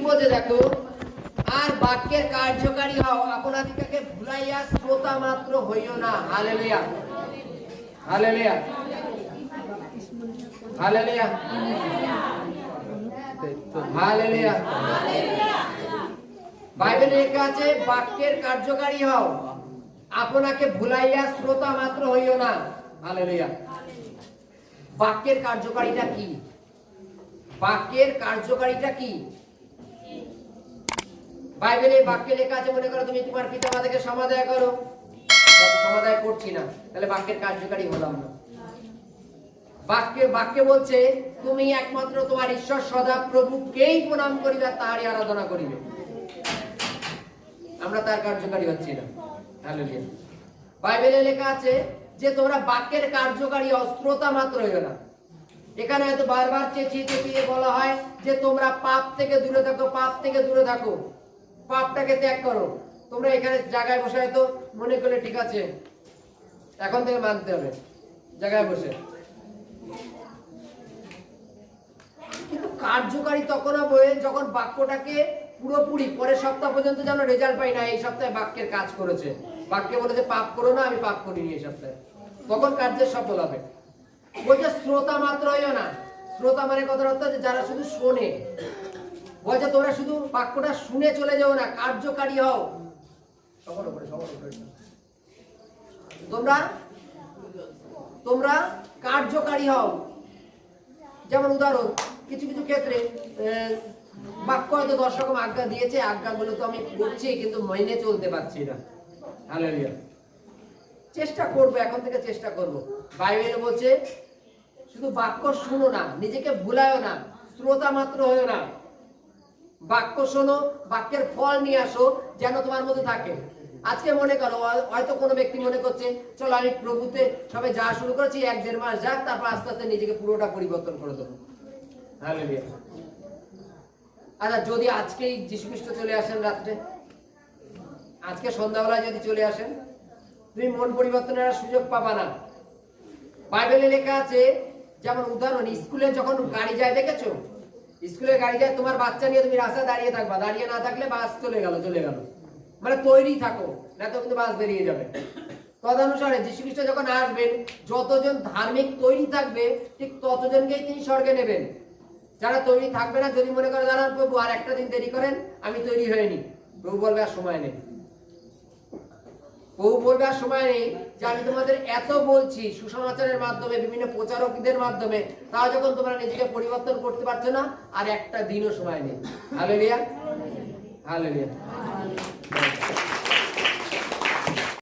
বলছে দেখো, আর বাক্যের কার্যকারী হও, আপনাদিগকে ভুলাইয়া শ্রোতা মাত্র হইও না। Hallelujah, hallelujah, hallelujah, hallelujah. বাইবেলে লেখা আছে বাক্যের কার্যকারী হও, আপনাকে ভুলাইয়া শ্রোতা মাত্র হইও না। হালেলুয়া। বাক্যের কার্যকারিতা কি? বাক্যের কার্যকারিতা কি? বাইবেলে বাক্যে লেখা আছে, মনে করো তুমি তোমার পিতামাতাকে সমাদায় করো, সমাদায় করছি না, তাহলে বাক্যের কার্যকারী হলাম না। বাক্যে বলছে তুমি একমাত্র তোমার ঈশ্বর সদা প্রভুকেই প্রণাম করিবে, তারই আরাধনা করিবে। আমরা তার কার্যকারী হচ্ছি না। হালেলুয়া। বাইবেলে লেখা আছে যে তোমরা বাক্যের কার্যকারী শ্রোতা মাত্র হইও না। এখানে হয়তো বারবার চেঁচিয়ে বলা হয় যে তোমরা পাপ থেকে দূরে থাকো, পাপ থেকে দূরে থাকো, পাপটাকে ত্যাগ করো। তোমরা এখানে জায়গায় বসে হয়তো মনে করলে ঠিক আছে, এখন থেকে মানতে হবে জায়গায় বসে, কিন্তু কার্যকারী তখন হবে যখন বাক্যটাকে পুরোপুরি পরের সপ্তাহ পর্যন্ত যেন রেজাল্ট পাই না এই সপ্তাহে বাক্যের কাজ করেছে, বাক্যে বলেছে পাপ করো না, আমি পাপ করিনি এই সপ্তাহে, তখন কার্যের সফল হবে। বলছে শ্রোতা মাত্র হইও না। শ্রোতা মানে কথার অর্থ যারা শুধু শোনে। বলছে তোমরা শুধু বাক্যটা শুনে চলে যাও না, কার্যকারী হও। তোমরা কার্যকারী হও। যেমন উদাহরণ, কিছু কিছু ক্ষেত্রে বাক্য হয়তো 10 রকম আজ্ঞা দিয়েছে, আজ্ঞাগুলো তো আমি করছি কিন্তু মেনে চলতে পারছি না। হালেলুয়া। চেষ্টা করব, এখন থেকে চেষ্টা করব। বাইবেলে বলছে শুধু বাক্য শুনো না, নিজেকে ভুলায়ও না, শ্রোতা মাত্র হইও না। বাক্য শোনো, বাক্যের ফল নিয়ে আসো যেন তোমার মধ্যে থাকে। আজকে মনে করো হয়তো কোনো ব্যক্তি মনে করছে চলো আমি প্রভুতে সবাই যা শুরু করেছি 1-1.5 মাস যাক, তারপর আস্তে আস্তে নিজেকে পুরোটা পরিবর্তন করে দেবো। হালেলুয়া। আচ্ছা, যদি আজকেই যীশু খ্রিস্ট চলে আসেন রাত্রে, আজকে সন্ধ্যাবেলায় যদি চলে আসেন, তুমি মন পরিবর্তনের সুযোগ পাবা না। বাইবেলে লেখা আছে, যেমন উদাহরণ, স্কুলে যখন গাড়ি যায় দেখেছো, স্কুলে গাড়ি যায়, তোমার বাচ্চা নিয়ে তুমি রাস্তায় দাঁড়িয়ে থাকবা, দাঁড়িয়ে না থাকলে বাস চলে গেল, মানে তৈরি থাকো, না তো কিন্তু বাস বেরিয়ে যাবে। তদনুসারে যীশু খ্রিস্ট যখন আসবেন, যতজন ধার্মিক তৈরি থাকবে ঠিক ততজনকেই তিনি স্বর্গে নেবেন। যারা তৈরি থাকবে না, যদি মনে করে দাঁড়ান প্রভু আর একটা দিন দেরি করেন, আমি তৈরি হয়নি, প্রভু বলবে আর সময় নেই। প্রভু বলবে আর সময় নেই, যে আমি তোমাদের এত বলছি সুসমাচারের মাধ্যমে, বিভিন্ন প্রচারকদের মাধ্যমে, তাও যখন তোমরা নিজেকে পরিবর্তন করতে পারছো না, আর একটা দিনও সময় নেই। Hallelujah, hallelujah.